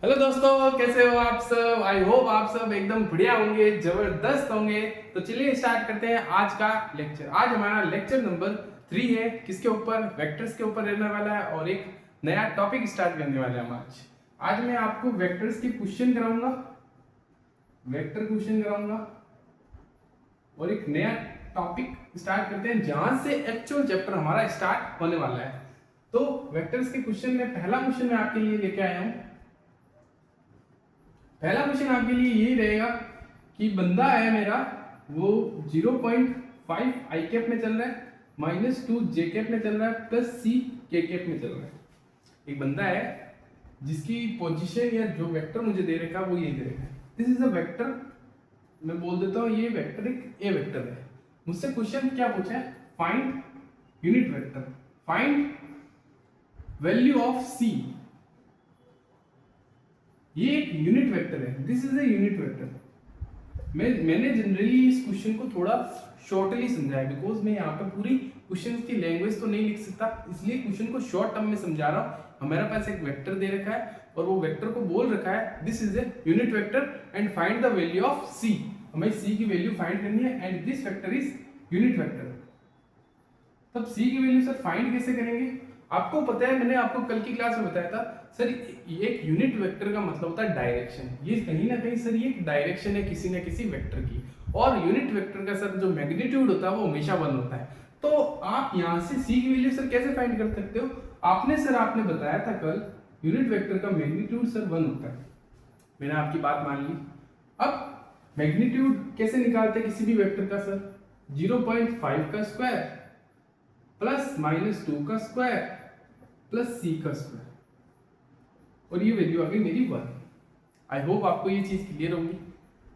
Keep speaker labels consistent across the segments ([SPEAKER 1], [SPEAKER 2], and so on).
[SPEAKER 1] Hello दोस्तों, कैसे हो आप सब। आई होप आप सब एकदम बढ़िया होंगे, जबरदस्त होंगे। तो चलिए स्टार्ट करते हैं आज का लेक्चर। आज हमारा लेक्चर नंबर 3 है। किसके ऊपर? वेक्टर्स के ऊपर रहने वाला है और एक नया टॉपिक स्टार्ट करने वाले हैं हम आज मैं आपको वेक्टर्स के क्वेश्चन कराऊंगा, वेक्टर क्वेश्चन कराऊंगा और एक नया टॉपिक स्टार्ट करते हैं जहां से एक्चुअल चैप्टर हमारा स्टार्ट होने वाला है। तो वेक्टर्स के क्वेश्चन में पहला क्वेश्चन मैं आपके लिए लेके आया हूं। पहला क्वेश्चन आपके लिए यही रहेगा कि बंदा है मेरा, वो 0.5 आई कैप में चल रहा है, -2 जे कैप में चल रहा है, +c के कैप में चल रहा है। एक बंदा है जिसकी पोजीशन या जो वेक्टर मुझे दे रखा है वो ये दे रखा है। This is a vector. मैं बोल देता हूँ ये वेक्टर एक ए वेक्टर है। मुझसे क्वेश्चन क्या पूछा है? Find unit vector, find value of c. ये एक यूनिट वेक्टर है। This is a unit vector. मैंने जनरली इस क्वेश्चन को थोड़ा शॉर्टली समझाया, बिकॉज मैं यहाँ पे पूरी क्वेश्चन की लैंग्वेज तो नहीं लिख सकता, इसलिए क्वेश्चन को शॉर्ट टर्म में समझा रहा हूँ। हमारे पास एक वेक्टर दे रखा है और वो वेक्टर को बोल रखा है this is a unit vector and find the value of सी। हमें सी की वैल्यू फाइंड करनी है and this vector is unit vector. तब सी की वैल्यू सर फाइंड कैसे करेंगे? आपको पता है, मैंने आपको कल की क्लास में बताया था सर, एक यूनिट वेक्टर का मतलब होता है डायरेक्शन। ये कहीं ना कहीं सर ये एक डायरेक्शन है किसी न किसी वेक्टर की। और यूनिट वेक्टर का सर जो मैग्नीट्यूड होता है वो हमेशा 1 होता है। तो आप यहाँ से सी की वैल्यू सर कैसे फाइंड कर सकते हो? आपने बताया था कल यूनिट वेक्टर का मैग्नीट्यूड सर 1 होता है। मैंने आपकी बात मान ली। अब मैग्नीट्यूड कैसे निकालते हैं किसी भी वेक्टर का सर? 0.5 का स्क्वायर प्लस -2 का स्क्वायर प्लस c का स्क्वायर, और ये वैल्यू आ गई मेरी 1। आई होप आपको ये चीज क्लियर होगी।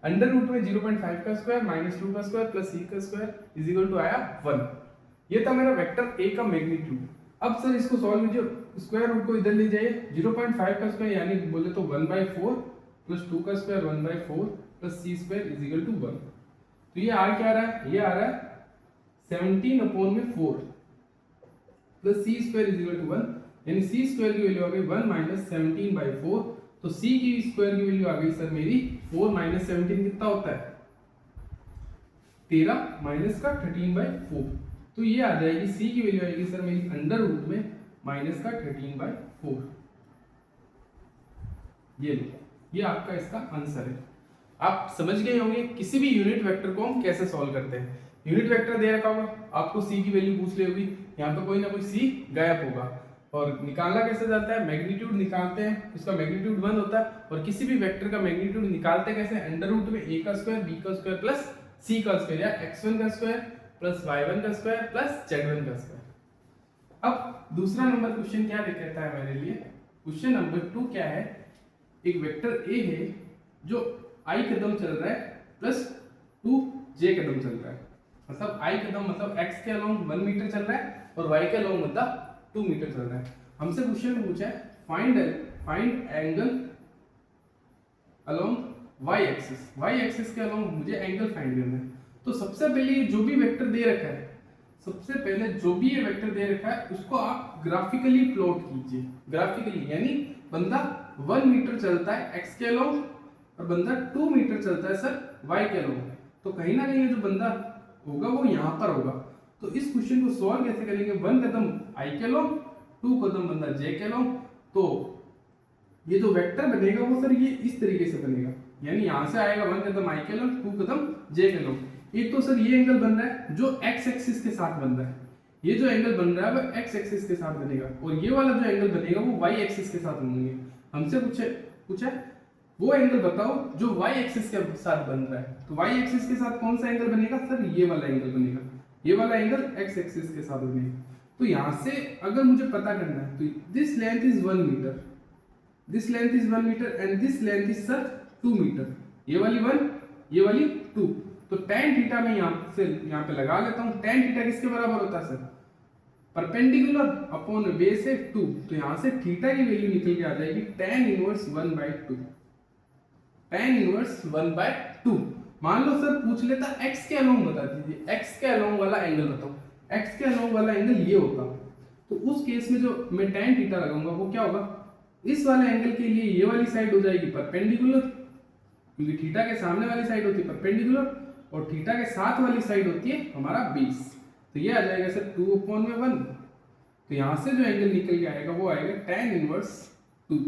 [SPEAKER 1] अंडर रूट में 0.5 का स्क्वायर -2 का स्क्वायर प्लस c का स्क्वायर इज इक्वल टू आया 1। ये था मेरा वेक्टर a का मैग्नीट्यूड। अब सर इसको सॉल्व कीजिए, स्क्वायर रूट को इधर ले जाइए। 0.5 का स्क्वायर यानी बोले तो 1/4 प्लस 2 का square 1/4 plus c square is equal to 1। तो ये आ क्या रहा है? ये आ रहा है 17/4 plus C square is equal to 1, यानी सी स्क्वायर की वैल्यू आ गई 1 - 17/4। तो सी की स्क्वायर की वैल्यू आ गई सर मेरी 4 - 17 कितना होता है? 13 माइनस का 13/4। तो ये आ जाएगी सी की वैल्यू आएगी सर मेरी अंडर रूट में माइनस का 13/4। ये लो, ये आपका इसका आंसर है। आप समझ गए होंगे किसी भी यूनिट वेक्टर को हम कैसे सॉल्व करते हैं। यूनिट वेक्टर दे रखा होगा, आपको सी की वैल्यू पूछ ली होगी, यहाँ पे कोई ना कोई सी गायब होगा। और निकालना कैसे जाता है? मैग्नीट्यूड निकालते हैं, उसका मैग्नीट्यूड 1 होता है। और किसी भी वेक्टर का मैग्नीट्यूड निकालते कैसे? अंडर रूट में a का स्क्वायर b का स्क्वायर प्लस c का स्क्वायर, या x1 का स्क्वायर प्लस y1 का स्क्वायर प्लस z1 का स्क्वायर। अब दूसरा नंबर क्वेश्चन क्या कहता है मेरे लिए? क्वेश्चन नंबर 2 क्या है? एक वेक्टर a है जो i कदम चल रहा है प्लस 2j कदम चल रहा है। मतलब i कदम मतलब x के अलोंग 1 मीटर चल रहा है और y के अलोंग मतलब 2 मीटर चल रहा है। हमसे क्वेश्चन पूछा है find angle along y axis के अलोंग मुझे एंगल फाइंड करना है। तो सबसे पहले जो भी वेक्टर दे रखा है, सबसे पहले जो भी ये वेक्टर दे रखा है उसको आप ग्राफिकली प्लॉट कीजिए। ग्राफिकली यानी बंदा 1 मीटर चलता है x के अलोंग और बंदा 2 मीटर चलता है सर y के अलोंग। तो कहीं ना कहीं जो बंदा होगा वो यहाँ पर होगा। तो इस क्वेश्चन को सॉल्व कैसे करेंगे? 1 कदम i के अलोंग, 2 कदम बंदा j के अलोंग। तो ये जो वेक्टर बनेगा वो सर ये इस तरीके से बनेगा, यानी यहाँ से आएगा 1 कदम i के अलोंग, 2 कदम j के अलोंग। एक तो सर ये एंगल बन रहा है जो x एक्सिस के साथ बन रहा है, ये जो एंगल बन रहा है वो x एक्सिस के साथ बनेगा, और ये वाला जो एंगल बनेगा वो y एक्सिस के साथ बनेंगे। हमसे पूछे वो एंगल बताओ जो y एक्सिस के साथ बन रहा है। तो y एक्सिस के साथ कौन सा एंगल बनेगा सर? ये वाला एंगल बनेगा, ये वाला एंगल x एक्सिस के साथ बनेगा। तो यहाँ से अगर मुझे पता करना है तो this length is 1 metre, this length is 1 metre and this length is sir 2 metre. ये वाली 1, ये वाली 2। तो tan थीटा में यहाँ पे लगा लेता हूँ। tan थीटा किसके बराबर होता है सर? परपेंडिकुलर अपॉन बेस है 2। तो यहाँ से थीटा की वैल्यू निकल के आ जाएगी tan इनवर्स 1/2, tan इनवर्स 1/2। मान लो सर पूछ लेता x के अलोंग बता दीजिए, x के अलोंग वाला एंगल बताओ, x के अलोंग वाला एंगल ये होगा। तो उस केस में जो मैं tan थीटा लगाऊंगा वो क्या होगा? इस वाले एंगल के लिए ये वाली साइड हो जाएगी परपेंडिकुलर, क्योंकि थीटा के सामने वाली साइड होती है परपेंडिकुलर और थीटा के साथ वाली साइड होती है हमारा 20। तो ये आ जाएगा सर 2/1। तो यहां से जो एंगल निकल के आएगा वो आएगा tan इनवर्स 2।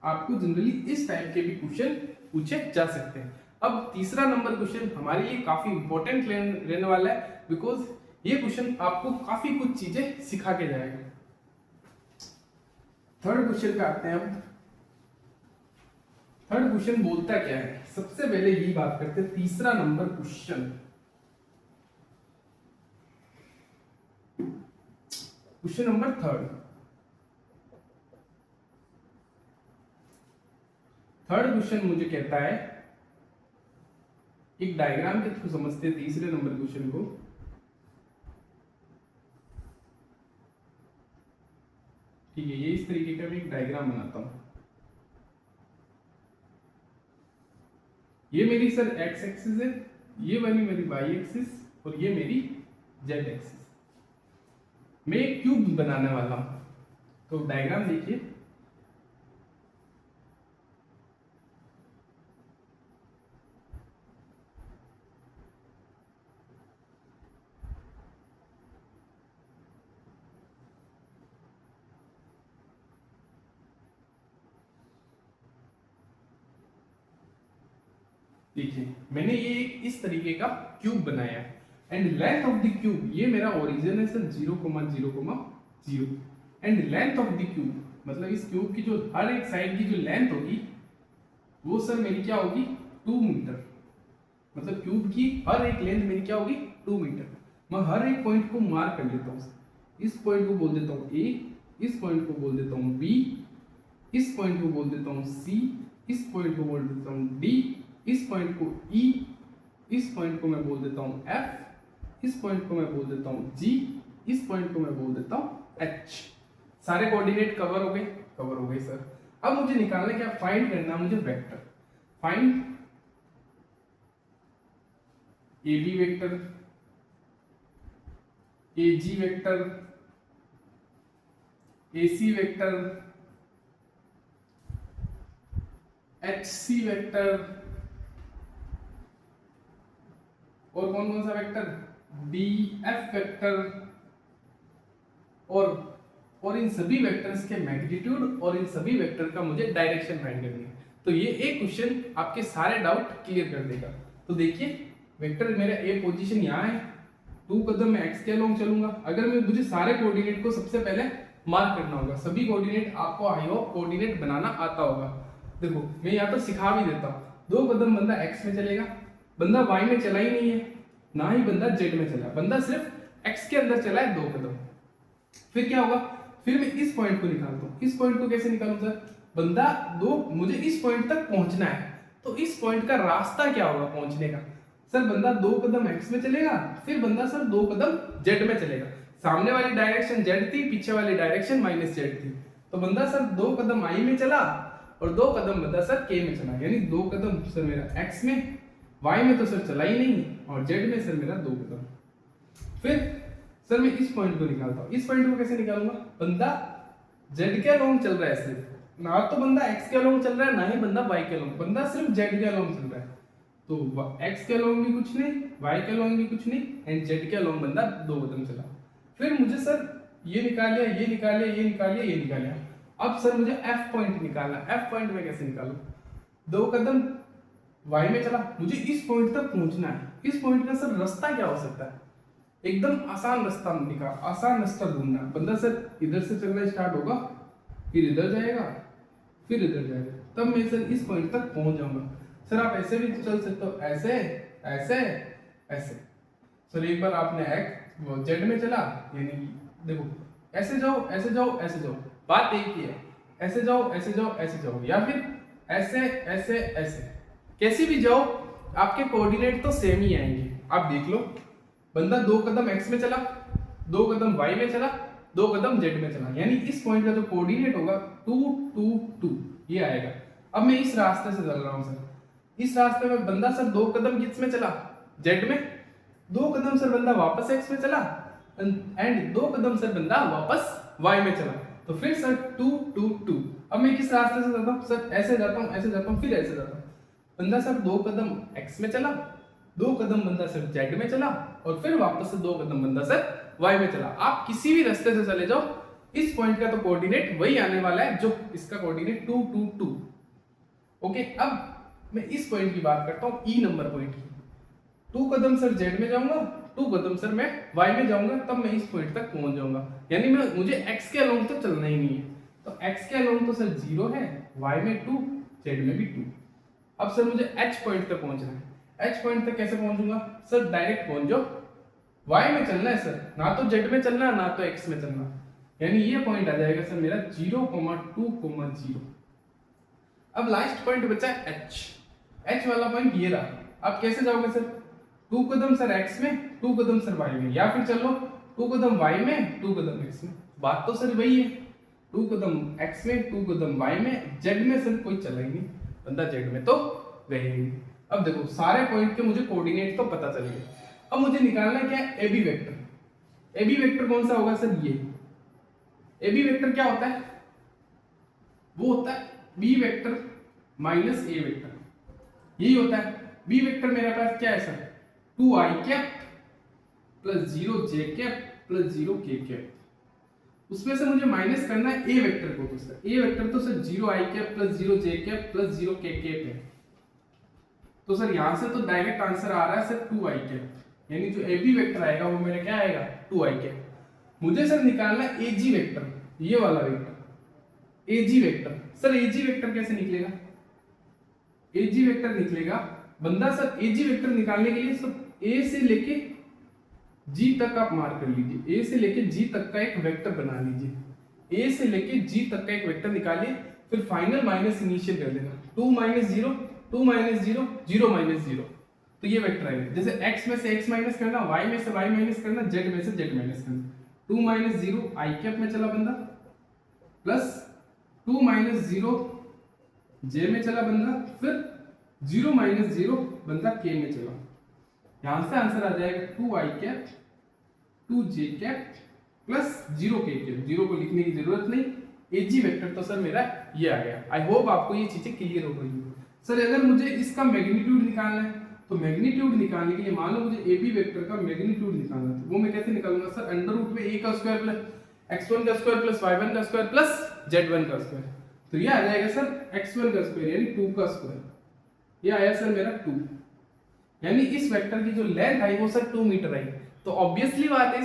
[SPEAKER 1] आपको जनरली इस टाइप के भी क्वेश्चन पूछे जा सकते हैं। अब तीसरा नंबर क्वेश्चन हमारे लिए काफी इंपॉर्टेंट रहने वाला है, बिकॉज ये क्वेश्चन आपको काफी कुछ चीजें सिखा के जाएगा। थर्ड क्वेश्चन पे आते हैं अब। थर्ड क्वेश्चन बोलता क्या है, सबसे पहले यही बात करते हैं। तीसरा number question, question number third question मुझे कहता है, एक डायग्राम के थ्रू समझते हैं तीसरे नंबर क्वेश्चन को। ठीक है, ये इस तरीके का मैं एक डायग्राम बनाता हूं। ये मेरी सर एक्स एक्सिस है, ये वाली मेरी वाई एक्सिस और ये मेरी जेड एक्सिस। मैं एक क्यूब बनाने वाला हूं। तो डायग्राम देखिए, देखिए मैंने ये इस तरीके का क्यूब बनाया है and length of the cube, ये मेरा ओरिजिन है sir 0,0,0 and length of the cube मतलब इस क्यूब की जो हर एक साइड की जो लेंथ होगी वो सर मेरी क्या होगी 2 मीटर। मतलब क्यूब की हर एक लेंथ मेरी क्या होगी 2 मीटर। मैं हर एक पॉइंट को मार्क कर लेता हूँ। इस पॉइंट को बोल देता हूँ ए, इस पॉइंट को बोल देता हूँ बी, इस पॉइंट को बोल देता हूँ सी, इस पॉइंट को बोल देता हूँ डी, इस पॉइंट को ई, इस पॉइंट को मैं बोल देता हूँ एफ, इस पॉइंट को मैं बोल देता हूँ जी, इस पॉइंट को मैं बोल देता हूँ एच। सारे कोऑर्डिनेट कवर हो गए? कवर हो गए सर। अब मुझे निकालना क्या, फाइंड करना मुझे vector. Find A B vector, A G vector, A C vector, H C vector और कौन कौन सा वेक्टर, डी एफ वेक्टर और इन सभी वेक्टर्स के मैग्नीट्यूड और इन सभी वेक्टर का मुझे डायरेक्शन फाइंड करनी है। तो ये एक क्वेश्चन आपके सारे डाउट क्लियर कर देगा। तो देखिए वेक्टर मेरा ए पोजीशन यहाँ है, 2 कदम मैं एक्स के अलोंग चलूंगा। अगर मैं मुझे सारे कोऑर्डिनेट को सबसे पहले मार्क करना होगा, सभी कोऑर्डिनेट आपको आई होप कोऑर्डिनेट बनाना आता होगा। देखो मैं यहाँ तो सिखा भी देता हूँ। 2 कदम बंदा एक्स में चलेगा, बंदा वाई में चला ही नहीं है, ना ही बंदा जेड में चला, बंदा सिर्फ एक्स के अंदर चला है 2 कदम। फिर क्या होगा, फिर मैं इस पॉइंट को निकालता हूँ। इस पॉइंट को कैसे निकालूं सर, बंदा मुझे इस पॉइंट तक पहुंचना है, तो इस पॉइंट का रास्ता क्या होगा पहुंचने का। सर बंदा 2 कदम एक्स में चलेगा, फिर बंदा सर 2 कदम जेड में चलेगा। सामने वाली डायरेक्शन जेड थी, पीछे वाली डायरेक्शन माइनस जेड थी, तो बंदा सर 2 कदम आई में चला और 2 कदम बंदा सर के में चला, यानी 2 कदम सर मेरा एक्स में, वाई में तो सर चला ही नहीं और जेड में सर मेरा 2 कदम। फिर सर मैं इस पॉइंट को निकालता हूँ। इस पॉइंट को कैसे निकालूंगा, बंदा जेड के अलोंग चल रहा है, सिर्फ ना तो बंदा एक्स के अलोंग चल रहा है ना ही बंदा वाई के अलोंग, बंदा सिर्फ जेड के अलोंग चल रहा है। तो एक्स के अलोंग भी कुछ नहीं, वाई के अलोंग भी कुछ नहीं एंड जेड के अलोंग बंदा 2 कदम चला। फिर मुझे सर ये निकाल लिया, ये निकाल लिया, ये निकाल लिया, ये निकाल लिया। अब सर मुझे एफ पॉइंट निकालना। एफ पॉइंट में कैसे निकालूं, 2 कदम वाई में चला, मुझे इस पॉइंट तक पहुंचना है। इस पॉइंट का सर रास्ता क्या हो सकता है, एकदम आसान रास्ता निकाल, आसान रास्ता ढूंढना। बंदा सर इधर से चलना स्टार्ट होगा, फिर इधर जाएगा, फिर इधर जाएगा, तब मैं सर इस पॉइंट तक पहुंच जाऊंगा। सर आप ऐसे भी चल सकते हो, ऐसे ऐसे ऐसे। सर एक बार आपने एक्स जेड में चला, यानी देखो ऐसे जाओ ऐसे जाओ ऐसे जाओ, बात एक ही है, ऐसे जाओ ऐसे जाओ ऐसे जाओ, या फिर ऐसे ऐसे ऐसे, कैसे भी जाओ आपके कोऑर्डिनेट तो सेम ही आएंगे। आप देख लो, बंदा 2 कदम एक्स में चला, 2 कदम वाई में चला, 2 कदम जेड में चला, यानी इस पॉइंट का जो कोऑर्डिनेट होगा 2 2 2 ये आएगा। अब मैं इस रास्ते से चल रहा हूं सर, इस रास्ते में बंदा सर 2 कदम किस में चला, जेड में, 2 कदम सर बंदा वापस एक्स में चला एंड 2 कदम सर बंदा वापस वाई में चला। तो फिर सर 2 2 2। अब मैं किस रास्ते से जाता हूँ सर? ऐसे जाता हूँ, ऐसे जाता हूँ, फिर ऐसे जाता हूँ। बंदा सर 2 कदम x में चला, 2 कदम बंदा सर z में चला, और फिर वापस से 2 कदम बंदा सर y में चला। आप किसी भी रास्ते से चले जाओ, इस पॉइंट का तो कोऑर्डिनेट वही आने वाला है जो इसका कोऑर्डिनेट 2 2 2। ओके, अब मैं इस पॉइंट की बात करता हूँ, ई नंबर पॉइंट की। 2 कदम सर z में जाऊंगा, 2 कदम सर मैं y में जाऊंगा, तब मैं इस पॉइंट तक पहुंच जाऊंगा। यानी मुझे x के अलोंग तो चलना ही नहीं है। तो x के अलोंग तो सर 0 है, y में 2, z में भी 2। अब सर मुझे h पॉइंट तक पहुंचना है। h पॉइंट तक कैसे पहुंचूंगा सर? डायरेक्ट पहुंच जाओ, y में चलना है सर, ना तो z में चलना है ना तो x में चलना। यानी ये पॉइंट आ जाएगा सर मेरा 0, 2, 0। अब लास्ट पॉइंट बचा है h वाला पॉइंट ये रहा। अब कैसे जाओगे सर? 2 कदम सर x में, 2 कदम सर y में, या फिर चलो 2 कदम y में, 2 कदम x में। बात तो सर वही है, 2 कदम x में, 2 कदम y में, z में सर कोई चला ही नहीं, बंदा z में तो गए ही नहीं। अब देखो सारे पॉइंट के मुझे कोऑर्डिनेट तो पता चल गए। अब मुझे निकालना क्या है? AB vector. AB वेक्टर कौन सा होगा सर? ये AB वेक्टर क्या होता है? वो होता है B vector minus A vector, यही होता है। B वेक्टर मेरे पास क्या है sir? 2i cap plus 0j cap plus 0k cap. उसमें से मुझे माइनस करना है A वेक्टर को। तो सर A वेक्टर तो sir 0i cap plus 0j cap plus 0k cap है। तो सर यहां से तो डायरेक्ट आंसर आ रहा है सर 2i कैप, यानी जो AB वेक्टर आएगा वो मेरा क्या आएगा? 2i cap. मुझे सर निकालना है AG वेक्टर, ये वाला vector AG vector. Sir AG vector कैसे निकलेगा? AG वेक्टर निकलेगा, बंदा सर AG वेक्टर निकालने के लिए सब A से लेके G तक आप मार्क कर लीजिए। A से लेके G तक का एक वेक्टर बना लीजिए। A से लेके G तक का एक वेक्टर निकालिए, फिर फाइनल माइनस इनिशियल कर देना। 2 माइनस 0, 2 माइनस 0, 0 माइनस 0। तो ये वेक्टर आएगा। जैसे x में से x माइनस करना, y में से y माइनस करना, z में से z माइनस करना। 2 माइनस 0 i कैप में चला बंदा, प्लस 2 माइनस 0 j में चला बंदा, फिर 0 माइनस 0 बंदा k में चला। यहां से आंसर आ जाएगा 2i cap 2j cap plus 0k cap. 0 को लिखने की जरूरत नहीं। AG वेक्टर तो सर मेरा ये आ गया। आई होप आपको ये चीजें क्लियर हो गई। सर अगर मुझे इसका मैग्नीट्यूड निकालना है, तो मैग्नीट्यूड निकालने के लिए मान लो मुझे AB वेक्टर का मैग्नीट्यूड निकालना है, तो वो मैं कैसे निकालूंगा सर? अंडर रूट में A का स्क्वायर प्लस x1 का स्क्वायर प्लस y1 का स्क्वायर प्लस z1 का स्क्वायर। तो ये आ जाएगा सर x1 का स्क्वायर यानी 2 का स्क्वायर। ये आया सर मेरा 2, यानी इस वेक्टर की जो लेंथ आई वो सर 2 मीटर आई। तो ऑब्वियसली बात है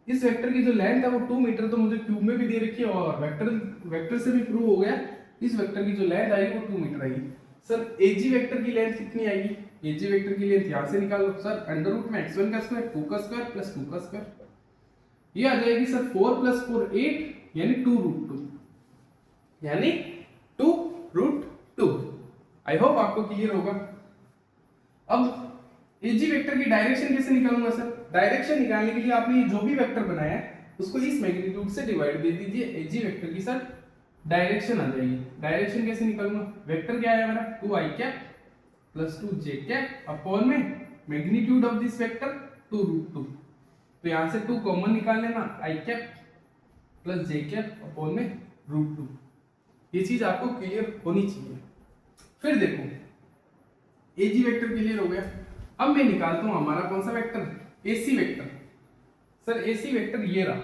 [SPEAKER 1] इस वेक्टर की जो लेंथ है वो 2 मीटर तो मुझे क्यूब में भी दे रखी है, और वेक्टर से भी प्रूव हो गया इस वेक्टर की जो लेंथ आएगी वो 2 मीटर आएगी। सर AG वेक्टर की लेंथ कितनी आएगी? AG वेक्टर की लेंथ यहां से निकालो सर, अंडर रूट में x1 का स्क्वायर 2 का स्क्वायर प्लस 2 का स्क्वायर। ये आ जाएगी सर 4 प्लस 4 8 यानी 2 रूट 2, यानी 2 रूट 2। आई होप आपको क्लियर होगा। अब AG वेक्टर की डायरेक्शन कैसे निकालूंगा सर? डायरेक्शन निकालने के लिए आपने जो भी वेक्टर बनाया है उसको इस मैग्नीट्यूड से डिवाइड दे दीजिए। AG वेक्टर की सर डायरेक्शन आ जाएगी। डायरेक्शन कैसे निकालूंगा? वेक्टर क्या है मेरा? 2i cap plus 2j cap upon में magnitude of this vector 2 root 2। तो यहां से 2 कॉमन निकाल लेना, i cap plus j cap upon में रूट 2। ये चीज आपको क्लियर होनी चाहिए। फिर देखो AG वेक्टर क्लियर हो गया। अब मैं निकालता हूं हमारा कौन सा vector? AC vector. Sir AC vector ये रहा,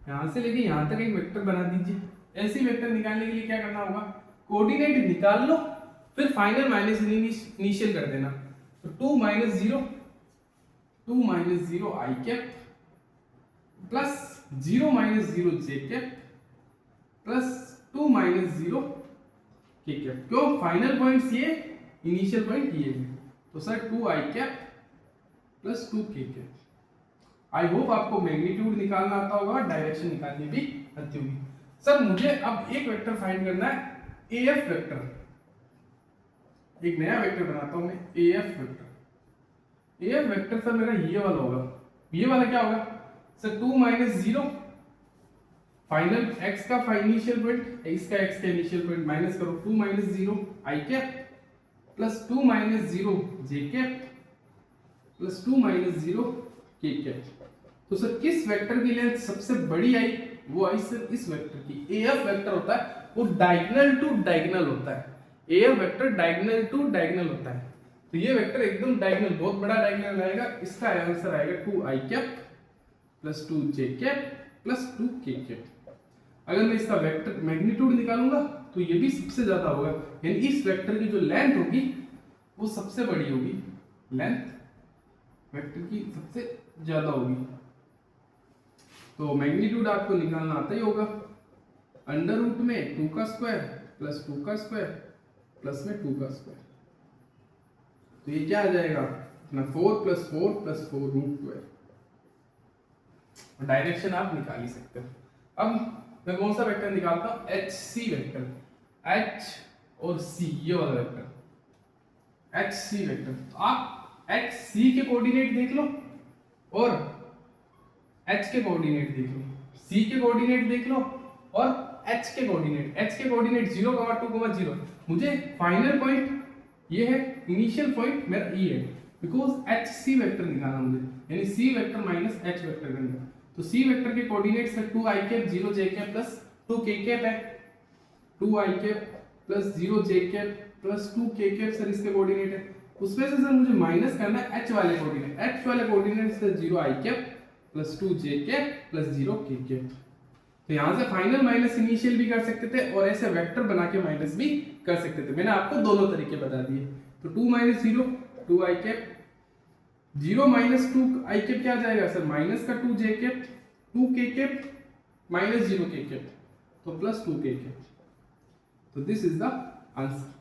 [SPEAKER 1] यहां से लेके यहां तक एक वेक्टर बना दीजिए। AC वेक्टर निकालने के लिए क्या करना होगा? कोऑर्डिनेट निकाल लो, फिर फाइनल माइनस इनिशियल कर देना। तो 2 minus 0 i cap plus 0 minus 0 j cap plus 2 minus 0 k cap. क्यों? फाइनल पॉइंट्स ये, इनिशियल पॉइंट ये है। तो sir 2i cap plus 2k cap. I hope आपको मैग्नीट्यूड निकालना आता होगा और डायरेक्शन निकालनी भी आती होगी। सर मुझे अब एक वेक्टर फाइंड करना है, AF वेक्टर। एक नया वेक्टर बनाता हूं मैं, AF vector. AF vector sir मेरा ये वाला होगा। ये वाला क्या होगा सर? 2 माइनस 0 फाइनल x का इनिशियल पॉइंट, x का इनिशियल पॉइंट माइनस करो, 2 minus 0 i cap plus 2 minus 0 j cap plus 2 minus 0 k cap. तो सर किस वेक्टर की लेंथ सबसे बड़ी आई? वो आई सर इस वेक्टर की। एएफ वेक्टर होता है वो डायगोनल टू डायगोनल होता है। AF vector diagonal to diagonal होता है। तो ये वेक्टर एकदम डायगोनल, बहुत बड़ा डायगोनल आएगा। इसका आंसर आएगा 2i cap plus 2j cap plus 2k cap. अगर मैं इसका वेक्टर मैग्नीट्यूड निकालूंगा तो ये भी सबसे ज्यादा होगा, यानी इस वेक्टर की जो लेंथ होगी वो सबसे बड़ी होगी, लेंथ वेक्टर की सबसे ज्यादा होगी। तो मैग्नीट्यूड आपको निकालना आता ही होगा, अंडर रूट में 2 का स्क्वायर प्लस 2 का स्क्वायर प्लस में 2 का स्क्वायर। तो ये क्या आ जाएगा अपना 4 प्लस 4 प्लस 4 रूट 12। डायरेक्शन आप निकाल ही सकते हो। अब मैं कौन सा वेक्टर निकालता हूं? एच सी वेक्टर, एच और सी, ये वाला वेक्टर एच सी वेक्टर। तो आप एच सी के कोऑर्डिनेट देख लो और एच के कोऑर्डिनेट देख लो, सी के कोऑर्डिनेट देख लो और एच के कोऑर्डिनेट। एच के कोऑर्डिनेट 0, 2, 0। मुझे फाइनल पॉइंट ये है, इनिशियल पॉइंट मेरा ई है, बिकॉज एच सी वेक्टर निकालना मुझे, यानी C vector minus H vector के अंदर। तो सी वेक्टर के कोऑर्डिनेट्स है 2i cap 0j cap plus 2k cap है, 2i cap plus 0j cap plus 2k cap sir इसके कोऑर्डिनेट है। उसमें से सर मुझे माइनस करना है h वाले कोऑर्डिनेट। h वाले कोऑर्डिनेट से 0i cap plus 2j cap plus 0k cap. तो यहां से फाइनल माइनस इनिशियल भी कर सकते थे और ऐसे वेक्टर बना के माइनस भी कर सकते थे। मैंने आपको दोनों तरीके बता दिए। तो 2 - 0 2i कैप, 0 - 2i कैप क्या जाएगा सर? माइनस का 2j cap, 2k cap minus 0k cap, तो प्लस 2k कैप। तो दिस इज द आंसर।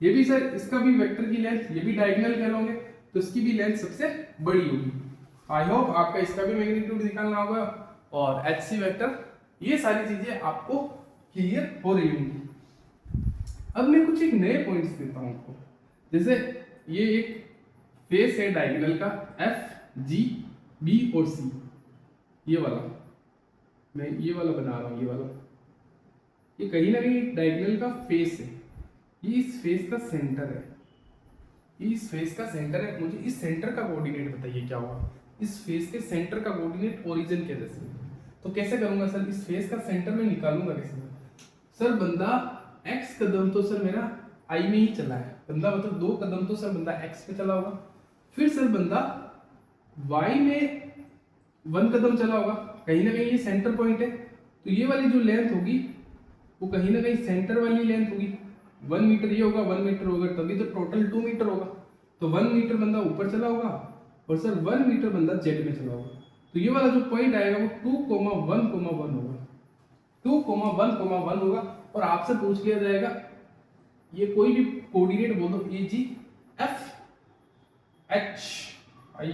[SPEAKER 1] ये भी सर इसका भी वेक्टर की लेंथ, ये भी डायगोनल कहलाओगे तो इसकी भी लेंथ सबसे बड़ी होगी। आई होप आपका इसका भी मैग्नीट्यूड निकालना होगा और एच सी वेक्टर, ये सारी चीजें आपको क्लियर हो रही होंगी। अब मैं कुछ एक नए पॉइंट्स देता हूं आपको। जैसे ये एक फेस है डायगोनल का, एफ जी बी और सी, ये वाला मैं ये वाला बना रहा हूं, ये वाला, ये कहीं ना कहीं डायगोनल का फेस है, ये इस फेस का सेंटर है, इस फेस का सेंटर है। मुझे इस सेंटर का कोऑर्डिनेट बताइए क्या होगा? इस फेस के सेंटर का कोऑर्डिनेट ओरिजिन के जैसे। तो कैसे करूंगा सर? इस फेस का सेंटर में निकालूंगा कैसे सर? बंदा x कदम तो सर मेरा i में ही चला है, बंदा मतलब 2 कदम तो सर बंदा x पे चला होगा, फिर सर बंदा y में 1 कदम चला होगा, कहीं ना कहीं ये सेंटर पॉइंट है। तो ये वाली जो लेंथ होगी वो कहीं ना कहीं सेंटर वाली लेंथ होगी। 1 मीटर ये होगा, 1 मीटर होगा, तभी तो टोटल 2 मीटर होगा। तो 1 मीटर बंदा ऊपर चला होगा और सर 1 मीटर बंदा जेड में चला होगा। तो ये वाला जो पॉइंट आएगा वो 2,1,1 होगा, 2,1,1 होगा। और आपसे पूछ लिया जाएगा ये कोई भी कोऑर्डिनेट बोल दो, ए जी एफ एच आई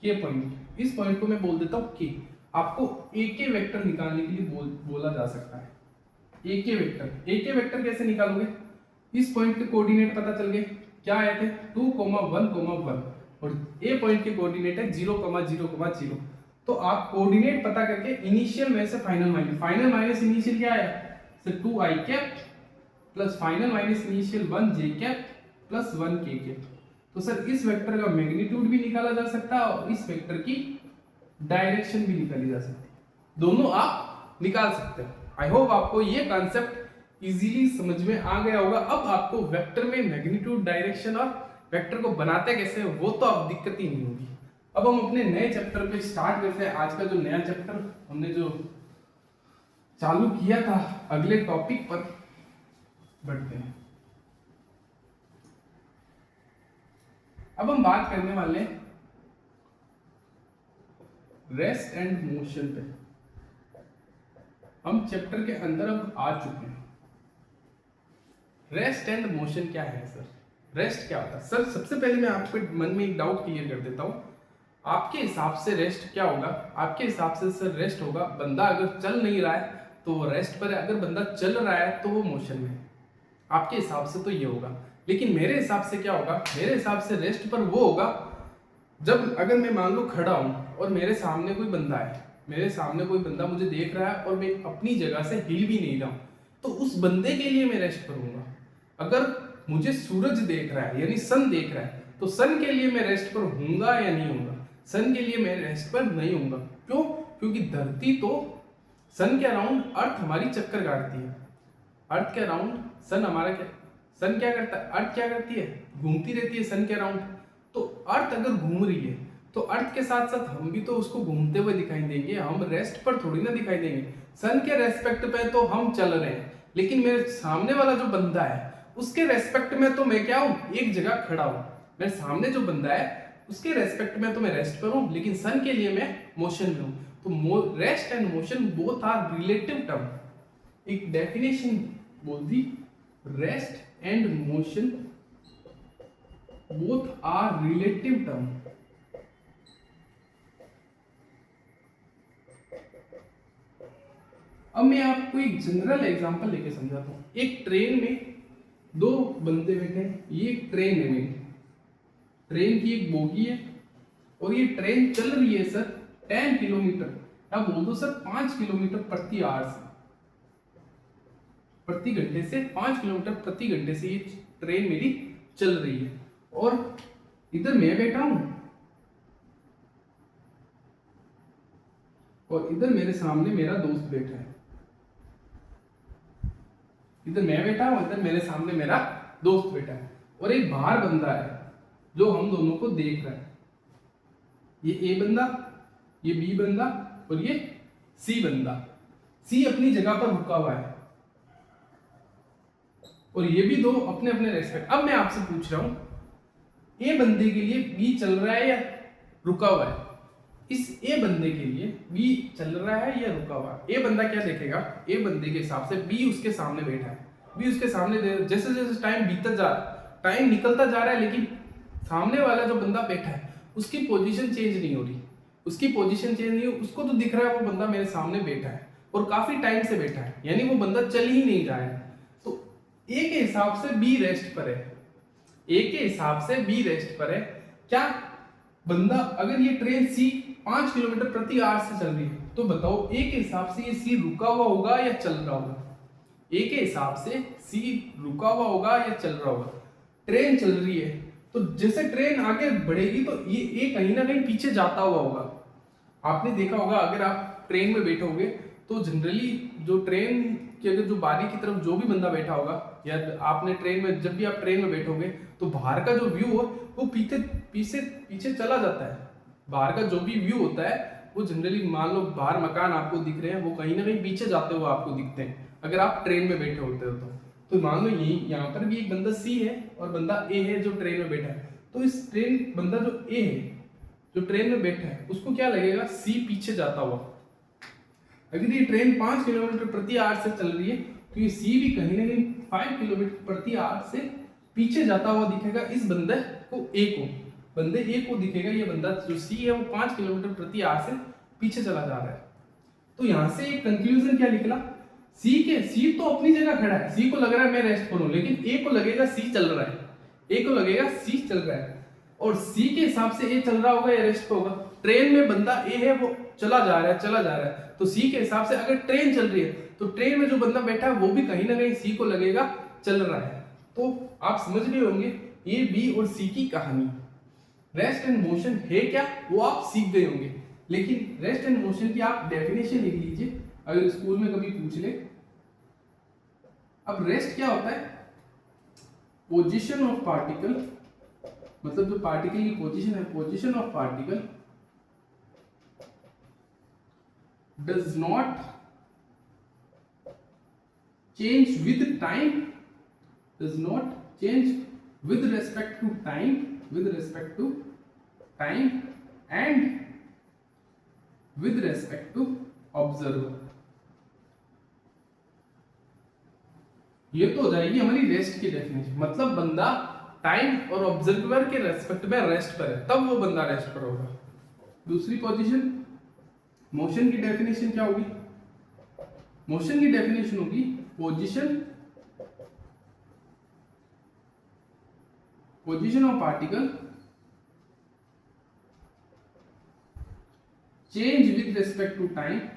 [SPEAKER 1] के पॉइंट, इस पॉइंट को मैं बोल देता हूं के। आपको ए के वेक्टर निकालने के लिए बोला जा सकता है ए के वेक्टर। ए के वेक्टर कैसे निकालोगे? इस पॉइंट के कोऑर्डिनेट पता चल गए, क्या आए थे? 2,1,1 और ए पॉइंट के कोऑर्डिनेट है 0,0,0। तो आप कोऑर्डिनेट पता करके इनिशियल में से फाइनल माइनस इनिशियल क्या आया sir? 2i cap plus final minus initial 1j cap plus 1k cap. तो सर इस वेक्टर का मैग्नीट्यूड भी निकाला जा सकता है और इस वेक्टर की डायरेक्शन भी निकाली जा सकती है, दोनों आप निकाल सकते हैं। आई होप आपको ये कॉन्सेप्ट इजीली समझ में आ गया होगा। अब आपको वेक्टर में मैग्नीट्यूड, डायरेक्शन और वेक्टर को बनाते कैसे वो तो अब दिक्कत ही नहीं होगी। अब हम अपने नए चैप्टर पे स्टार्ट करते हैं। आज का जो नया चैप्टर हमने जो चालू किया था, अगले टॉपिक पर बढ़ते हैं। अब हम बात करने वाले हैं रेस्ट एंड मोशन पे। हम चैप्टर के अंदर अब आ चुके हैं। रेस्ट एंड मोशन क्या है सर? रेस्ट क्या होता है सर? सबसे पहले मैं आपके मन में एक डाउट क्लियर कर देता हूं। आपके हिसाब से रेस्ट क्या होगा? आपके हिसाब से सर रेस्ट होगा बंदा अगर चल नहीं रहा है तो वो रेस्ट पर है, अगर बंदा चल रहा है तो वो मोशन में है। आपके हिसाब से तो ये होगा, लेकिन मेरे हिसाब से क्या होगा? मेरे हिसाब से रेस्ट पर वो होगा जब अगर मैं मान लो खड़ा हूं और मेरे सामने कोई बंदा है, मेरे सामने कोई बंदा मुझे देख रहा है और मैं अपनी जगह से हिल भी नहीं रहा हूं, तो उस बंदे के लिए मैं रेस्ट करूंगा। अगर मुझे सूरज देख रहा है यानी सन देख रहा है तो सन के लिए मैं रेस्ट पर हूंगा या नहीं हूंगा? सन के लिए मैं रेस्ट पर नहीं होऊंगा। क्यों? क्योंकि धरती तो सन के अराउंड अर्थ हमारी चक्कर काटती है। अर्थ के अराउंड सन हमारा क्या, सन क्या करता है, अर्थ क्या करती है, घूमती रहती है सन के अराउंड। तो अर्थ अगर घूम रही है तो अर्थ के साथ साथ हम भी तो उसको घूमते हुए दिखाई देंगे, हम रेस्ट पर थोड़ी ना दिखाई देंगे। सन के रेस्पेक्ट पे तो हम चल रहे हैं, लेकिन मेरे सामने वाला जो बंदा है उसके रेस्पेक्ट में तो मैं क्या हूं, एक जगह खड़ा हूं। मेरे सामने जो बंदा है उसके रेस्पेक्ट में तो मैं रेस्ट पर हूं, लेकिन सन के लिए मैं मोशन में हूं। तो rest and motion both are relative term. एक डेफिनेशन बोल दी, rest and motion both are relative term. अब मैं आपको एक जनरल एग्जांपल लेके समझाता हूं। एक ट्रेन में दो बंदे बैठे हैं, ये एक ट्रेन है मेरी, ट्रेन की एक बोगी है और ये ट्रेन चल रही है सर 10 किलोमीटर, या बोल दो सर 5 किलोमीटर प्रति आवर से, प्रति घंटे से 5 किलोमीटर प्रति घंटे से ये ट्रेन मेरी चल रही है। और इधर मैं बैठा हूं और इधर मेरे सामने मेरा दोस्त बैठा है। इधर मैं बैठा हूं, इधर मेरे सामने मेरा दोस्त बैठा है, और एक बाहर बंदा है जो हम दोनों को देख रहा है। ये ए बंदा, ये बी बंदा और ये सी बंदा। सी अपनी जगह पर रुका हुआ है और ये भी दो अपने अपने रेस्पेक्ट। अब मैं आपसे पूछ रहा हूं, ए बंदे के लिए बी चल रहा है या रुका हुआ है? इस ए बंदे के लिए बी चल रहा है या रुका हुआ है? ए बंदा क्या देखेगा, ए बंदे के हिसाब से बी उसके सामने बैठा है, बी उसके सामने जैसे जैसे टाइम बीतता जा रहा है, टाइम निकलता जा रहा है, लेकिन सामने वाला जो बंदा बैठा है उसकी पोजीशन चेंज नहीं हो रही, उसकी पोजीशन चेंज नहीं हो, उसको तो दिख रहा है वो बंदा मेरे सामने बैठा है और काफी टाइम से बैठा है, यानी वो बंदा चल ही नहीं रहा है। तो ए के हिसाब से बी रेस्ट पर है, ए के हिसाब से बी रेस्ट पर है। क्या बंदा, अगर ये ट्रेन सी 5 किलोमीटर प्रति आवर से चल रही है तो बताओ ए के हिसाब से ये सी रुका हुआ होगा या चल रहा होगा? ए के हिसाब से सी रुका हुआ होगा या चल रहा होगा? ट्रेन चल रही है तो जैसे ट्रेन आगे बढ़ेगी तो ये ए कहीं ना कहीं पीछे जाता हुआ होगा। आपने देखा होगा, अगर आप ट्रेन में बैठोगे तो जनरली जो ट्रेन के अगर जो बारी की तरफ जो भी बंदा बैठा होगा, या आपने ट्रेन में, जब भी आप ट्रेन में बैठोगे तो बाहर का जो व्यू हो वो पीछे पीछे पीछे चला जाता है। बाहर का जो भी व्यू होता है वो जनरली, मान लो बाहर मकान आपको दिख रहे हैं, वो कहीं ना कहीं पीछे जाते हुए आपको दिखते हैं अगर आप ट्रेन में बैठे होते हो तो मान लो यही यहाँ पर भी एक बंदा सी है और बंदा ए है जो ट्रेन में बैठा है। तो इस ट्रेन बंदा जो ए है जो ट्रेन में बैठा है उसको क्या लगेगा, सी पीछे जाता हुआ। अगर ये ट्रेन 5 किलोमीटर प्रति आवर से चल रही है तो ये सी भी कहीं ना कहीं 5 किलोमीटर प्रति आवर से पीछे जाता हुआ दिखेगा इस बंदे को, ए को, बंदे ए को दिखेगा ये बंदा जो सी है वो 5 किलोमीटर प्रति आवर से पीछे चला जा रहा है। तो यहां से एक कंक्लूजन क्या निकला, सी तो अपनी जगह खड़ा है, सी को लग रहा है मैं रेस्ट करूं, लेकिन ए को लगेगा सी चल रहा है, ए को लगेगा सी चल रहा है, और सी के हिसाब से ए चल रहा होगा या रेस्ट पे होगा। ट्रेन में बंदा ए है वो चला जा रहा है चला जा रहा है, तो सी के हिसाब से अगर ट्रेन चल रही है तो ट्रेन में जो बंदा बैठा है वो भी कहीं ना कहीं सी को लगेगा चल रहा है। तो आप समझ गए होंगे ए बी और सी की कहानी। रेस्ट एंड मोशन है क्या वो आप सीख गए होंगे, लेकिन रेस्ट एंड मोशन की आप डेफिनेशन लिख लीजिए अगर स्कूल में कभी पूछ ले। अब रेस्ट क्या होता है, पोजीशन ऑफ पार्टिकल, मतलब जो पार्टिकल की पोजीशन है, position of particle does not change with time, does not change with respect to time, with respect to time and with respect to observer। ये तो हो जाएगी हमारी रेस्ट की डेफिनेशन, मतलब बंदा टाइम और ऑब्जर्वर के रेस्पेक्ट में रेस्ट पर है तब वो बंदा रेस्ट पर होगा। दूसरी पोजीशन, मोशन की डेफिनेशन क्या होगी, मोशन की डेफिनेशन होगी position of particle change with respect to time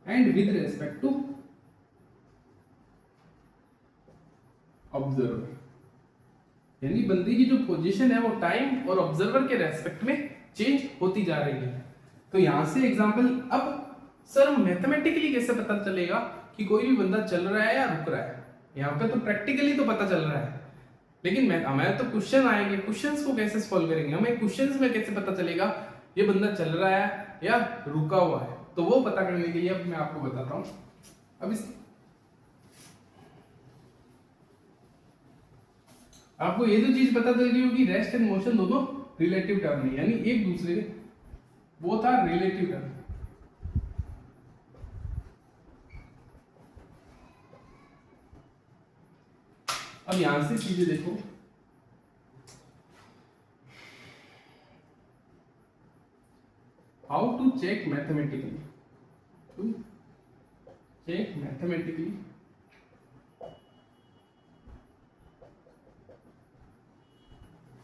[SPEAKER 1] and with respect to observer। यानी बंदे की जो पोजीशन है वो टाइम और ऑब्जर्वर के रेस्पेक्ट में चेंज होती जा रही है। तो यहां से एग्जांपल, अब सर मैथमेटिकली कैसे पता चलेगा कि कोई भी बंदा चल रहा है या रुक रहा है? यहाँ पे तो प्रैक्टिकली तो पता चल रहा है, लेकिन हमें तो क्वेश्चन आएंगे, क्वेश्चंस को कैसे सॉल्व करेंगे? हमें क्वेश्चंस में कैसे पता चलेगा ये बंदा चल रहा है या रुका हुआ है? तो वो पता करने के लिए अब मैं आपको बताता हूँ। अब इस आपको ये तो चीज पता चल गई होगी, रेस्ट एंड मोशन दोनों रिलेटिव टर्म है, यानी एक दूसरे के, वो था रिलेटिव टर्म। अब यहां से चीजें देखो, how to check mathematically, to check mathematically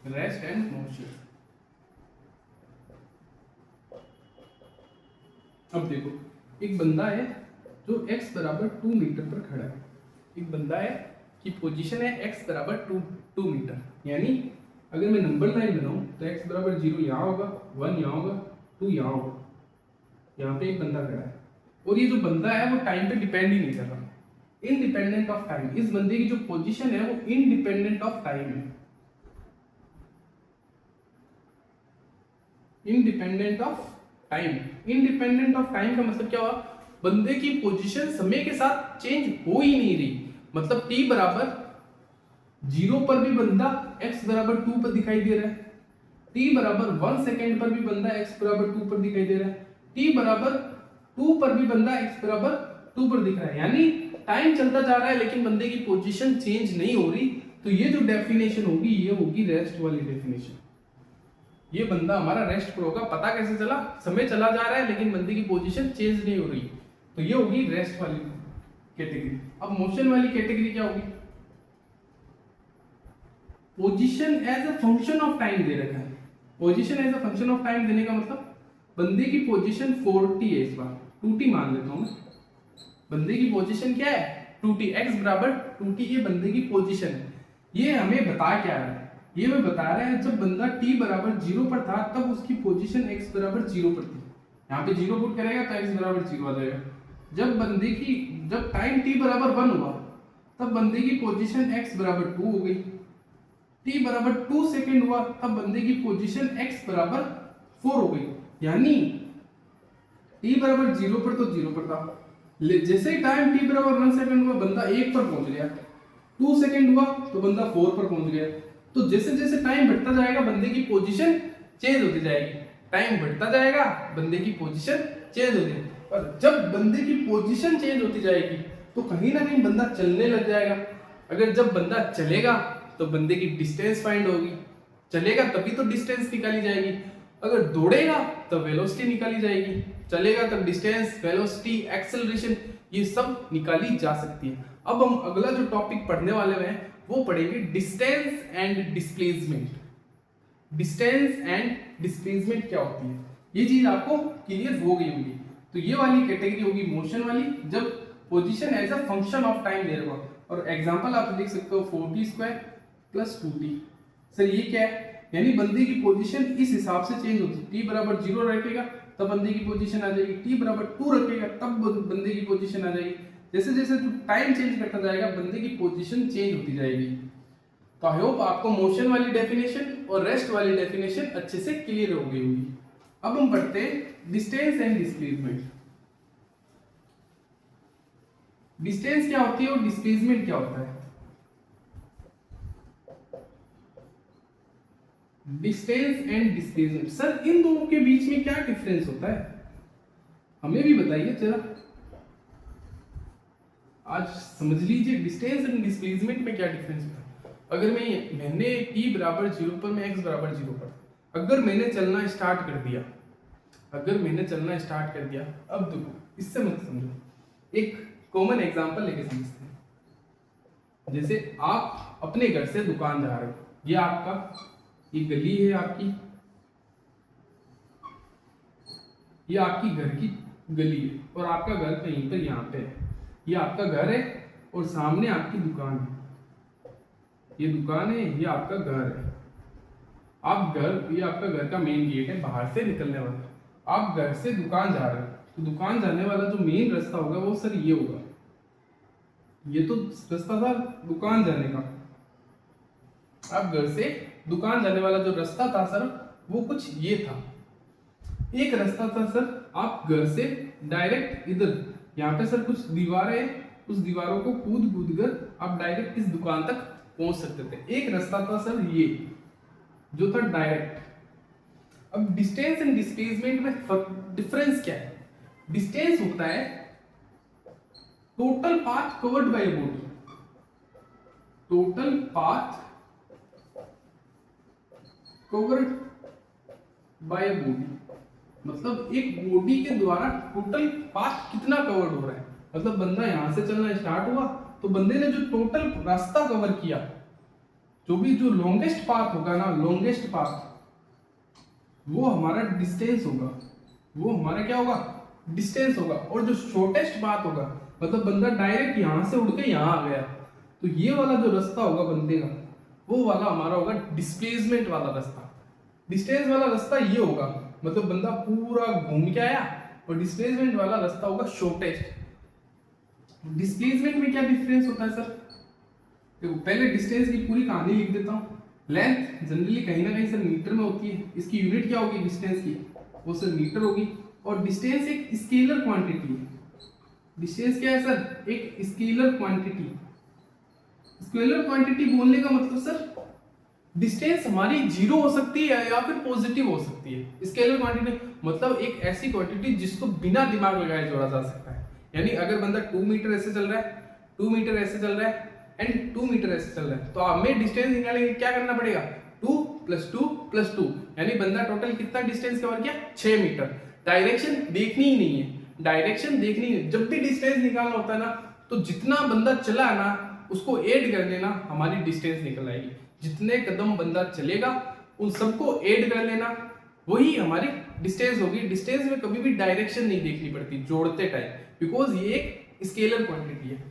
[SPEAKER 1] rest and motion. अब देखो, एक बंदा है जो x बराबर 2 मीटर पर खड़ा है, एक बंदा है कि पोजीशन है x बराबर 2 मीटर, यानी अगर मैं नंबर लाइन बनाऊं तो x बराबर 0 यहाँ होगा, 1 यहाँ होगा, 2 यहाँ होगा, यहाँ पे एक बंदा खड़ा है, और ये जो बंदा है वो टाइम पे डिपेंड ही नहीं कर रहा, इनडिपेंडेंट ऑफ टाइम। इस बंदे की जो पोजीशन है वो इनडिपेंडेंट ऑफ टाइम है, independent of time. Independent of time का मतलब क्या हुआ? बंदे की पोजीशन समय के साथ चेंज हो ही नहीं रही, मतलब t बराबर 0 पर भी बंदा x बराबर 2 पर दिखाई दे रहा है, t बराबर 1 सेकेंड पर भी बंदा x बराबर 2 पर दिखाई दे रहा है, t बराबर 2 पर भी बंदा x बराबर 2 पर दिख रहा है, यानी टाइम चलता जा रहा है लेकिन बंदे की पोजीशन चेंज नहीं हो रही। तो ये जो डेफिनेशन होगी ये होगी रेस्ट वाली डेफिनेशन। ये बंदा हमारा रेस्ट पर होगा, पता कैसे चला? समय चला जा रहा है लेकिन बंदे की पोजीशन चेंज नहीं हो रही, तो ये होगी रेस्ट वाली कैटेगरी। अब मोशन वाली कैटेगरी क्या होगी? Position as a function of time दे रखा है। Position as a function of time देने का मतलब बंदे की पोजीशन 4t है, इस बार 2t मान लेता हूं मैं। बंदे की पोजीशन क्या है? 2t, x बराबर 2t, ये बंदे की पोजीशन है। ये हमें बता क्या रहा है? ये मैं बता रहा है जब बंदा t बराबर 0 पर था तब उसकी पोजीशन x बराबर 0 पर थी, यहाँ पे 0 पुट करेगा तो x बराबर 0 आ जाएगा। जब टाइम t बराबर 1 हुआ तब बंदे की पोजीशन x बराबर 2 हो गई, t बराबर 2 सेकेंड हुआ तब बंदे की पोजीशन x बराबर 4 हो गई, यानी t बराबर 0 पर तो 0 पर था, जैसे ही टाइम t बराबर 1 सेकेंड हुआ बंदा 1 पर पहुंच गया, 2 सेकेंड हुआ तो बंदा 4 पर पहुंच गया। तो जैसे जैसे टाइम बढ़ता जाएगा बंदे की पोजीशन चेंज होती जाएगी, टाइम बढ़ता जाएगा बंदे की पोजीशन चेंज होती जाएगी, और जब बंदे की पोजीशन चेंज होती जाएगी तो कहीं ना कहीं बंदा चलने लग जाएगा। अगर जब बंदा चलेगा तो बंदे की डिस्टेंस फाइंड होगी, चलेगा तभी तो डिस्टेंस निकाली जाएगी, अगर दौड़ेगा तो वेलोसिटी निकाली जाएगी, चलेगा तब डिस्टेंस, वेलोसिटी, एक्सेलरेशन, ये सब निकाली जा सकती है। अब हम अगला जो टॉपिक पढ़ने वाले हैं वो पढ़ेंगे distance and displacement. Distance and displacement क्या होती है, ये चीज आपको क्लियर हो गई होगी। तो ये वाली कैटेगरी होगी मोशन वाली, जब position as a function of time दे रहा हो, और एग्जांपल आप लिख सकते हो 4t square plus 2t। Sir ये क्या है? यानी बंदे की पोजीशन इस हिसाब से चेंज होती है, t बराबर 0 रखेगा तब बंदे की पोजीशन आ जाएगी, t बराबर 2 रखेगा तब बंदे की पोजीशन आ जाएगी, जैसे जैसे टाइम चेंज करता जाएगा बंदे की पोजीशन चेंज होती जाएगी। तो आई होप आपको मोशन वाली डेफिनेशन और रेस्ट वाली डेफिनेशन अच्छे से क्लियर हो गई होगी। अब हम पढ़ते हैं डिस्टेंस एंड डिस्प्लेसमेंट। डिस्टेंस क्या होती है और डिस्प्लेसमेंट क्या होता है? डिस्टेंस एंड डिस्प्लेसमेंट, सर इन दोनों के बीच में क्या डिफरेंस होता है, हमें भी बताइए जरा, आज समझ लीजिए डिस्टेंस एंड डिस्प्लेसमेंट में क्या डिफरेंस होता है। अगर मैंने t बराबर 0 पर, मैं x बराबर 0 पर, अगर मैंने चलना स्टार्ट कर दिया, अब देखो इससे मत समझो, एक कॉमन एग्जांपल लेके समझते हैं। जैसे आप अपने घर से दुकान जा रहे हो, ये गली है आपकी, ये आपकी घर की गली है, और आपका घर कहीं पर यहाँ पे है, ये आपका घर है और सामने आपकी दुकान है। ये दुकान है, ये आपका घर है। ये आपका घर का मेन गेट है, बाहर से निकलने वाला। आप घर से दुकान जा रहे हो, तो दुकान जाने वाला जो मेन रास्ता होगा वो सर ये होगा। ये तो रास्ता था दुकान जाने का। अब घर से दुकान जाने वाला जो रास्ता था सर, वो कुछ ये था। एक रास्ता था सर, आप घर से डायरेक्ट इधर, यहाँ पे सर कुछ दीवारें हैं, उस दीवारों को कूद कूद कर आप डायरेक्ट इस दुकान तक पहुंच सकते थे। एक रास्ता था सर ये, जो था डायरेक्ट। अब डिस्टेंस एंड डिस्प्लेसमेंट में डिफरेंस क्या है? डिस्टेंस होता है total path covered by body. Total path covered by body मतलब एक बॉडी के द्वारा टोटल पाथ कितना कवर्ड हो रहा है। मतलब बंदा यहां से चलना स्टार्ट हुआ तो बंदे ने जो टोटल रास्ता कवर किया, जो लॉन्गेस्ट पाथ होगा ना, लॉन्गेस्ट पाथ, वो हमारा डिस्टेंस होगा। वो हमारा क्या होगा? डिस्टेंस होगा। और जो शॉर्टेस्ट पाथ होगा, मतलब बंदा डायरेक्ट यहां से उड़ के यहां आ गया, तो ये वाला जो रास्ता होगा बंदे का, वो वाला हमारा होगा डिस्प्लेसमेंट वाला रास्ता। डिस्टेंस वाला रास्ता ये होगा, मतलब बंदा पूरा घूम के आया, और डिस्प्लेसमेंट वाला रास्ता होगा शॉर्टेस्ट। डिस्प्लेसमेंट में क्या डिफरेंस होता है सर? देखो, पहले डिस्टेंस की पूरी कहानी लिख देता हूँ। लेंथ जनरली कहीं ना कहीं सर मीटर में होती है। इसकी यूनिट क्या होगी डिस्टेंस की? वो सर मीटर होगी। और डिस्टेंस एक स्केलर क्वांटिटी है। डिस्टेंस क्या है सर? एक स्केलर क्वांटिटी। स्केलर क्वांटिटी बोलने का मतलब सर, डिस्टेंस हमारी जीरो हो सकती है या फिर पॉजिटिव हो सकती है। स्केलर क्वांटिटी मतलब एक ऐसी क्वांटिटी जिसको बिना दिमाग लगाए जोड़ा जा सकता है। यानी अगर बंदा 2 मीटर ऐसे चल रहा है, 2 मीटर ऐसे चल रहा है एंड 2 मीटर ऐसे चल रहा है, तो हमें डिस्टेंस निकालने क्या करना पड़ेगा? 2 + 2 + 2, यानी बंदा टोटल कितना डिस्टेंस कवर किया? 6 मीटर। डायरेक्शन देखनी ही नहीं है, डायरेक्शन देखनी है। जब भी डिस्टेंस निकालना होता है ना, तो जितना बंदा चला है ना, उसको ऐड कर लेना, हमारी डिस्टेंस निकल आएगी। जितने कदम बंदा चलेगा उन सबको ऐड कर लेना, वही हमारी डिस्टेंस होगी। डिस्टेंस में कभी भी डायरेक्शन नहीं देखनी पड़ती जोड़ते टाइम, बिकॉज ये एक स्केलर क्वांटिटी है।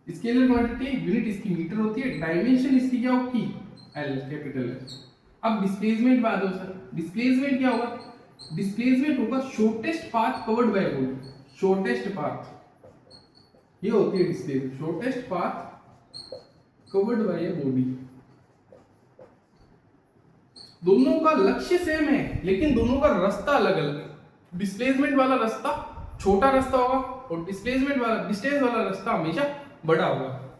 [SPEAKER 1] स्केलर क्वांटिटी यूनिट इसकी मीटर होती है, डायमेंशन इसकी क्या होगी? L, capital L. अब डिस्प्लेसमेंट बात हो सर, डिस्प्लेसमेंट क्या होगा? डिस्प्लेसमेंट होगा shortest path covered by body. Shortest path ये होती है displacement, shortest path covered by body. दोनों का लक्ष्य सेम है, लेकिन दोनों का रास्ता अलग अलग है। डिस्प्लेसमेंट वाला रास्ता छोटा रास्ता होगा, और डिस्प्लेसमेंट वाला डिस्टेंस वाला रास्ता हमेशा बड़ा होगा।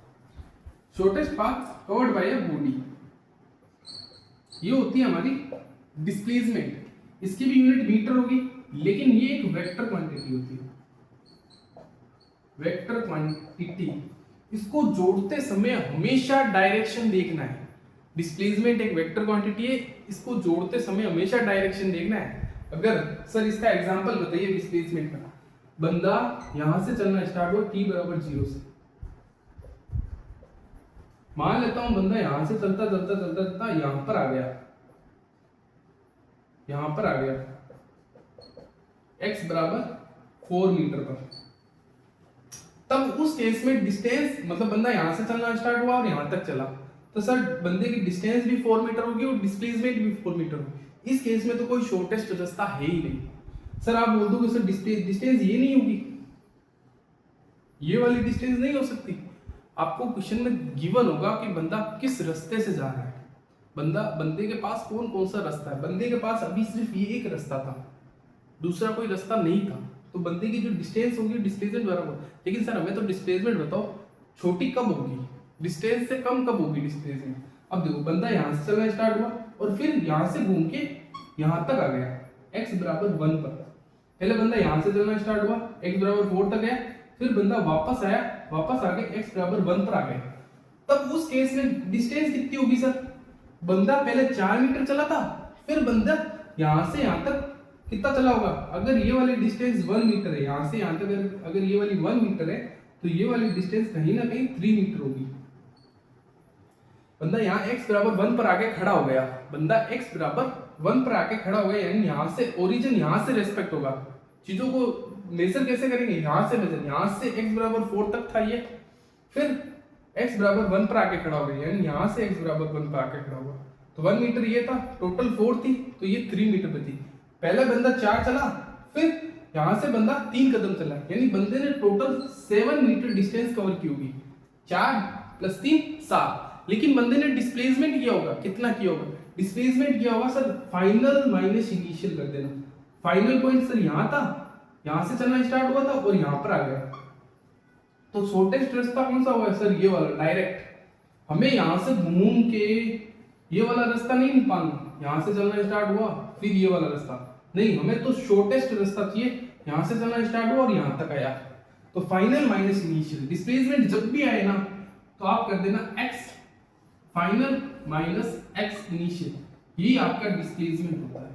[SPEAKER 1] Shortest path covered by body, ये होती है हमारी डिस्प्लेसमेंट। इसकी भी यूनिट मीटर होगी, लेकिन ये एक वेक्टर क्वांटिटी होती है। वेक्टर क्वांटिटी, इसको जोड़ते समय हमेशा डायरेक्शन देखना है। डिस्प्लेसमेंट एक वेक्टर क्वांटिटी है, इसको जोड़ते समय हमेशा डायरेक्शन देखना है। अगर सर इसका एग्जांपल बताइए डिस्प्लेसमेंट का। बंदा यहां से चलना स्टार्ट हुआ t = 0 से, मान लेता हूं बंदा यहां से चलता चलता चलता चलता यहां पर आ गया, यहां पर आ गया x = 4 मीटर पर। तब उस केस में डिस्टेंस, मतलब बंदा यहां से चलना स्टार्ट हुआ और यहां तक चला, तो सर बंदे की डिस्टेंस भी 4 मीटर होगी और डिस्प्लेसमेंट भी 4 मीटर होगी। इस केस में तो कोई शॉर्टेस्ट रास्ता है ही नहीं। सर आप बोल दोगे सर डिस्टेंस ये नहीं होगी, ये वाली डिस्टेंस नहीं हो सकती। आपको क्वेश्चन में गिवन होगा कि बंदा किस रास्ते से जा रहा है, बंदे के पास कौन कौन सा रास्ता है। बंदे के पास अभी सिर्फ ये एक रास्ता था, दूसरा कोई रास्ता नहीं था, तो बंदे की जो डिस्टेंस होगी डिस्प्लेसमेंट बराबर। लेकिन सर हमें तो डिस्प्लेसमेंट बताओ छोटी कब होगी, डिस्टेंस से कम कब होगी डिस्प्लेसमेंट। अब देखो बंदा यहाँ से चलना स्टार्ट हुआ और फिर यहाँ से घूम के यहाँ तक आ गया x = 1 पर। पहले बंदा यहाँ से चलना स्टार्ट हुआ, x = 4 तक गया, फिर बंदा वापस आया, वापस आके x = 1 पर आ गया। तब उस केस में डिस्टेंस कितनी होगी सर? बंदा पहले 4 मीटर चला था, फिर बंदा यहाँ से यहाँ तक कितना चला होगा? अगर ये वाली डिस्टेंस 1 मीटर है, यहाँ से यहाँ तक अगर ये वाली 1 मीटर है, तो ये वाली डिस्टेंस कहीं ना कहीं 3 मीटर होगी। बंदा यहाँ x = 1 पर आके खड़ा हो गया, बंदा x = 1 पर आके खड़ा हो गया, यानी यहाँ से ओरिजिन यहाँ से रेस्पेक्ट होगा। चीजों को मेजर कैसे करेंगे? यहाँ से मेजर, यहाँ से x = 4 तक था ये, फिर x बराबर 1 पर आके खड़ा हो गया, यानी यहाँ से x बराबर 1 पर आके खड़ा हुआ। तो 1 मीटर ये था, टोटल 4 थी, तो ये 3 मीटर पे थी। पहला बंदा 4 चला, फिर यहाँ से बंदा 3 कदम चला, यानी बंदे ने टोटल 7 मीटर डिस्टेंस कवर की होगी। 4 + 3 7। लेकिन बंदे ने डिस्प्लेसमेंट किया होगा, कितना किया होगा? डिस्प्लेसमेंट किया होगा सर फाइनल माइनस इनिशियल कर देना। फाइनल पॉइंट सर यहाँ था, यहाँ से चलना स्टार्ट हुआ था और यहाँ पर आ गया। तो शॉर्टेस्ट रास्ता कौन सा हुआ है सर? ये वाला डायरेक्ट। हमें यहाँ से घूम के ये वाला रास्ता नहीं निकालना, यहाँ से चलना स्टार्ट हुआ फिर ये वाला रास्ता नहीं, हमें तो शॉर्टेस्ट रास्ता चाहिए, यहाँ से चलना स्टार्ट हुआ और यहाँ तक आया। तो फाइनल माइनस इनिशियल, डिस्प्लेसमेंट जब भी आए ना तो आप कर देना x final minus x initial, ये आपका डिस्प्लेसमेंट होता है।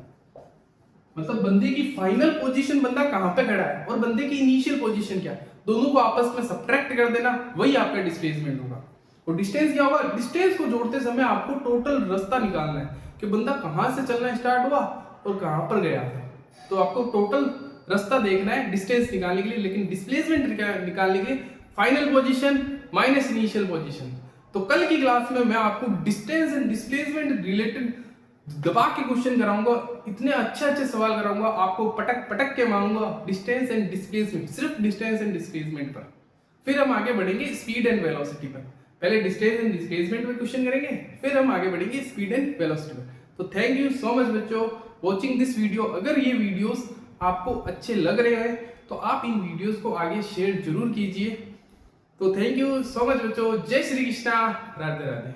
[SPEAKER 1] मतलब बंदे की फाइनल पोजीशन, बंदा कहां पे खड़ा है, और बंदे की इनिशियल पोजीशन क्या है, दोनों को आपस में सब्ट्रैक्ट कर देना, वही आपका डिस्प्लेसमेंट होगा। और डिस्टेंस क्या होगा? डिस्टेंस को जोड़ते समय आपको टोटल रास्ता निकालना है कि बंदा कहां से चलना स्टार्ट हुआ और कहां पर गया है। तो आपको टोटल रास्ता देखना है डिस्टेंस निकालने के लिए, लेकिन डिस्प्लेसमेंट निकालने के लिए final position minus initial position. तो कल की क्लास में मैं आपको डिस्टेंस एंड डिस्प्लेसमेंट रिलेटेड दबा के क्वेश्चन कराऊंगा, इतने अच्छे सवाल कराऊंगा, आपको पटक पटक के मांगूंगा डिस्टेंस एंड डिस्प्लेसमेंट, सिर्फ डिस्टेंस एंड डिस्प्लेसमेंट पर। फिर हम आगे बढ़ेंगे स्पीड एंड वेलोसिटी पर। पहले डिस्टेंस एंड डिस्प्लेसमेंट पर क्वेश्चन करेंगे, फिर हम आगे बढ़ेंगे स्पीड एंड वेलोसिटी पर। तो थैंक यू सो मच बच्चों वॉचिंग दिस वीडियो। अगर ये वीडियोस आपको अच्छे लग रहे हैं तो आप इन वीडियोस को आगे शेयर जरूर कीजिए। तो थैंक यू सो मच बच्चों, जय श्री कृष्णा, राधे राधे।